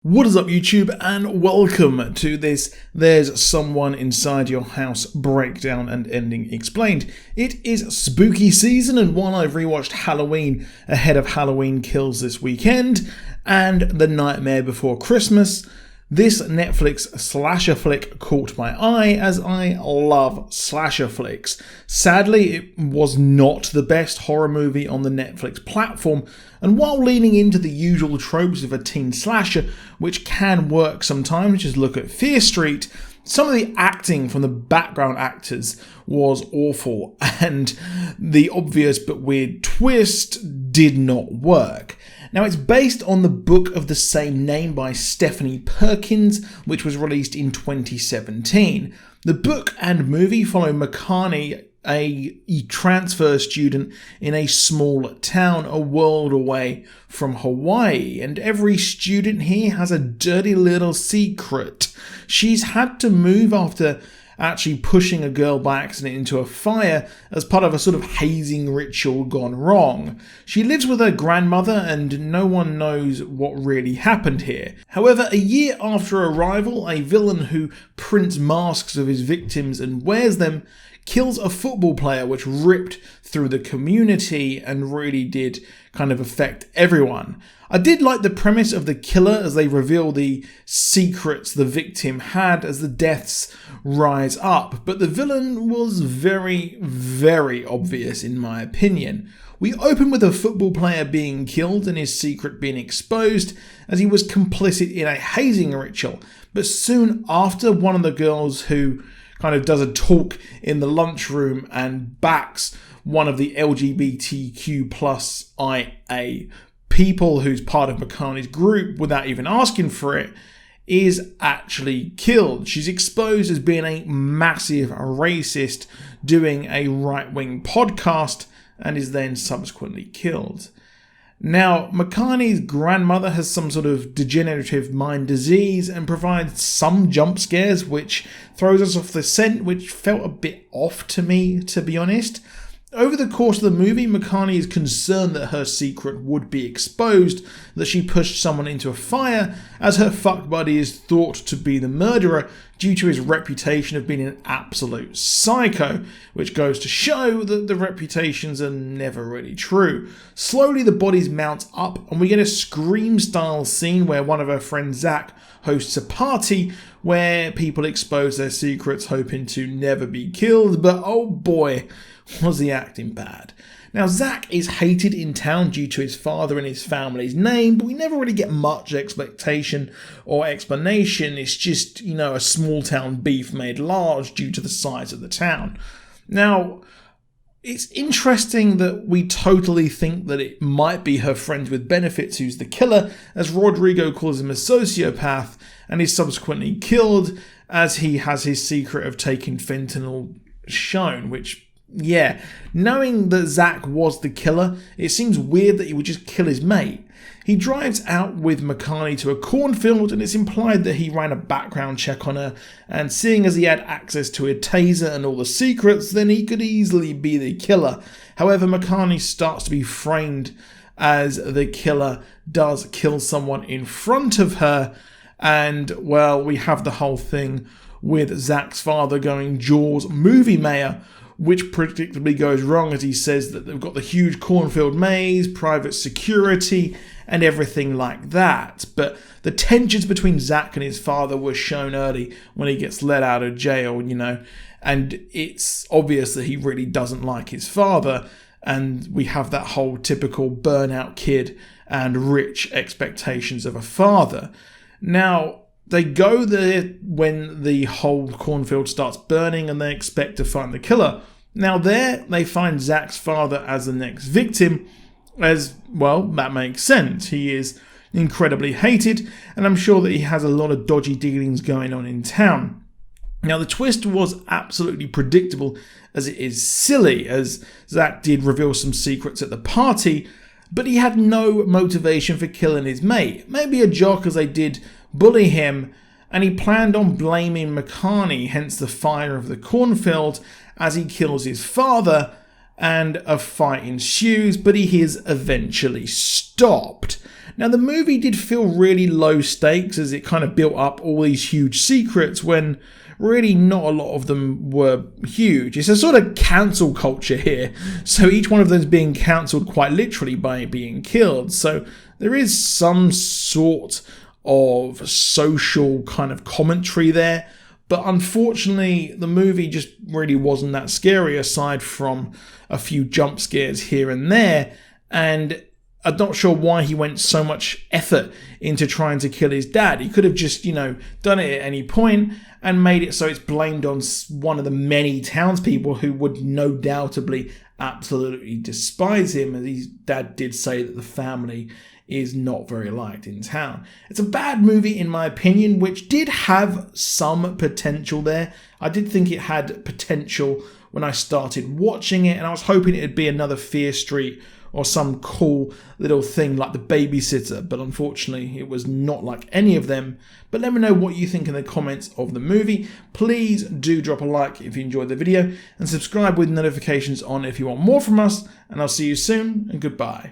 What is up, YouTube, and welcome to this There's Someone Inside Your House breakdown and ending explained. It is spooky season, and while I've rewatched Halloween ahead of Halloween Kills this weekend and The Nightmare Before Christmas, this Netflix slasher flick caught my eye, as I love slasher flicks. Sadly, it was not the best horror movie on the Netflix platform, and while leaning into the usual tropes of a teen slasher, which can work sometimes, just look at Fear Street, some of the acting from the background actors was awful, and the obvious but weird twist did not work. Now, it's based on the book of the same name by Stephanie Perkins, which was released in 2017. The book and movie follow Makani, a transfer student in a small town a world away from Hawaii, and every student here has a dirty little secret. She's had to move after actually pushing a girl by accident into a fire as part of a sort of hazing ritual gone wrong. She lives with her grandmother and no one knows what really happened here. However, a year after arrival, a villain who prints masks of his victims and wears them kills a football player, which ripped through the community and really did kind of affect everyone. I did like the premise of the killer as they reveal the secrets the victim had as the deaths rise up, but the villain was very, very obvious in my opinion. We open with a football player being killed and his secret being exposed as he was complicit in a hazing ritual, but soon after, one of the girls who kind of does a talk in the lunchroom and backs one of the LGBTQ plus IA people who's part of Makani's group without even asking for it, is actually killed. She's exposed as being a massive racist doing a right-wing podcast and is then subsequently killed. Now, Makani's grandmother has some sort of degenerative mind disease and provides some jump scares which throws us off the scent, which felt a bit off to me, to be honest. Over the course of the movie, Makani is concerned that her secret would be exposed, that she pushed someone into a fire, as her fuck buddy is thought to be the murderer due to his reputation of being an absolute psycho, which goes to show that the reputations are never really true. Slowly the bodies mount up and we get a Scream-style scene where one of her friends, Zach, hosts a party where people expose their secrets hoping to never be killed, but oh boy, was the acting bad. Now, Zach is hated in town due to his father and his family's name, but we never really get much expectation or explanation. It's just, a small town beef made large due to the size of the town. Now, it's interesting that we totally think that it might be her friend with benefits who's the killer, as Rodrigo calls him a sociopath and is subsequently killed as he has his secret of taking fentanyl shown, which, yeah, knowing that Zach was the killer, it seems weird that he would just kill his mate. He drives out with Makani to a cornfield and it's implied that he ran a background check on her, and seeing as he had access to a taser and all the secrets, then he could easily be the killer. However, Makani starts to be framed as the killer does kill someone in front of her, and, well, we have the whole thing with Zach's father going Jaws movie mayor, which predictably goes wrong as he says that they've got the huge cornfield maze, private security, and everything like that. But the tensions between Zach and his father were shown early when he gets let out of jail, and it's obvious that he really doesn't like his father, and we have that whole typical burnout kid and rich expectations of a father. Now, they go there when the whole cornfield starts burning and they expect to find the killer. Now there, they find Zach's father as the next victim, as, well, that makes sense. He is incredibly hated, and I'm sure that he has a lot of dodgy dealings going on in town. Now, the twist was absolutely predictable as it is silly, as Zach did reveal some secrets at the party, but he had no motivation for killing his mate. Maybe a jock as they did bully him, and he planned on blaming Makani, hence the fire of the cornfield, as he kills his father, and a fight ensues, but he is eventually stopped. Now, the movie did feel really low stakes as it kind of built up all these huge secrets when really not a lot of them were huge. It's a sort of cancel culture here, so each one of them is being cancelled quite literally by being killed. So there is some sort of social kind of commentary there, but unfortunately the movie just really wasn't that scary aside from a few jump scares here and there, and I'm not sure why he went so much effort into trying to kill his dad. He could have just, done it at any point and made it so it's blamed on one of the many townspeople who would no doubtably absolutely despise him, as his dad did say that the family is not very liked in town. It's a bad movie in my opinion, which did have some potential there. I did think it had potential when I started watching it, and I was hoping it'd be another Fear Street or some cool little thing like The Babysitter, but unfortunately it was not like any of them. But let me know what you think in the comments of the movie. Please do drop a like if you enjoyed the video, and subscribe with notifications on if you want more from us, and I'll see you soon, and goodbye.